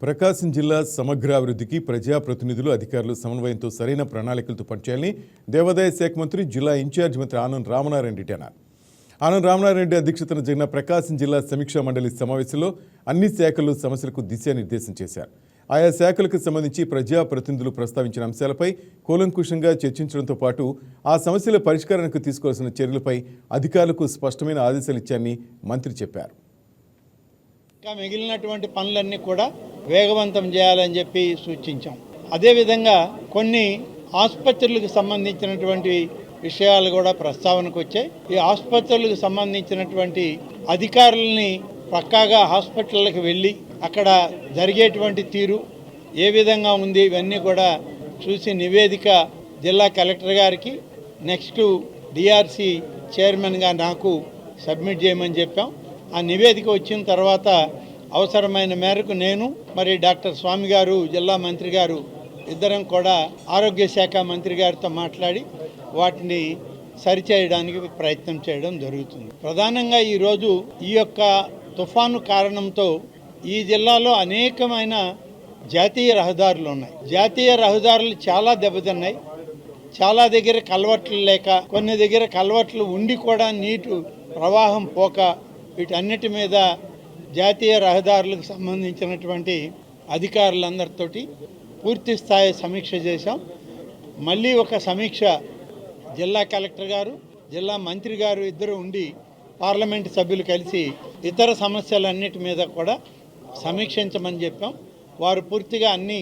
ప్రకాశం జిల్లా సమగ్రాభివృద్ధికి ప్రజాప్రతినిధులు అధికారులు సమన్వయంతో సరైన ప్రణాళికలతో పనిచేయాలని దేవాదాయ శాఖ మంత్రి జిల్లా ఇన్ఛార్జ్ మంత్రి ఆనం రామనారాయణ రెడ్డి అన్నారు. ఆనం రామనారాయణ రెడ్డి అధ్యక్షతన జరిగిన ప్రకాశం జిల్లా సమీక్షా మండలి సమావేశంలో అన్ని శాఖలు సమస్యలకు దిశానిర్దేశం చేశారు. ఆయా శాఖలకు సంబంధించి ప్రజాప్రతినిధులు ప్రస్తావించిన అంశాలపై కూలంకుషంగా చర్చించడంతో పాటు ఆ సమస్యల పరిష్కారానికి తీసుకోవాల్సిన చర్యలపై అధికారులకు స్పష్టమైన ఆదేశాలు ఇచ్చారని మంత్రి చెప్పారు. మిగిలినటువంటి పనులన్నీ కూడా వేగవంతం చేయాలని చెప్పి సూచించాం. అదేవిధంగా కొన్ని ఆసుపత్రులకు సంబంధించినటువంటి విషయాలు కూడా ప్రస్తావనకు వచ్చాయి. ఈ ఆసుపత్రులకు సంబంధించినటువంటి అధికారులని పక్కాగా హాస్పిటళ్ళకి వెళ్ళి అక్కడ జరిగేటువంటి తీరు ఏ విధంగా ఉంది ఇవన్నీ కూడా చూసి నివేదిక జిల్లా కలెక్టర్ గారికి నెక్స్ట్ డిఆర్సి చైర్మన్గా నాకు సబ్మిట్ చేయమని చెప్పాం. ఆ నివేదిక వచ్చిన తర్వాత అవసరమైన మేరకు నేను మరి డాక్టర్ స్వామి గారు జిల్లా మంత్రి గారు ఇద్దరం కూడా ఆరోగ్య శాఖ మంత్రి గారితో మాట్లాడి వాటిని సరిచేయడానికి ప్రయత్నం చేయడం జరుగుతుంది. ప్రధానంగా ఈరోజు ఈ యొక్క తుఫాను కారణంతో ఈ జిల్లాలో అనేకమైన జాతీయ రహదారులు ఉన్నాయి. జాతీయ రహదారులు చాలా దెబ్బతిన్నాయి. చాలా దగ్గర కల్వర్ట్లు లేక, కొన్ని దగ్గర కల్వర్ట్లు ఉండి కూడా నీటి ప్రవాహం పోక, వీటన్నిటి మీద జాతీయ రహదారులకు సంబంధించినటువంటి అధికారులందరితోటి పూర్తి స్థాయి సమీక్ష చేశాం. మళ్ళీ ఒక సమీక్ష జిల్లా కలెక్టర్ గారు జిల్లా మంత్రి గారు ఇద్దరు ఉండి పార్లమెంటు సభ్యులు కలిసి ఇతర సమస్యలన్నిటి మీద కూడా సమీక్షించమని చెప్పాం. వారు పూర్తిగా అన్ని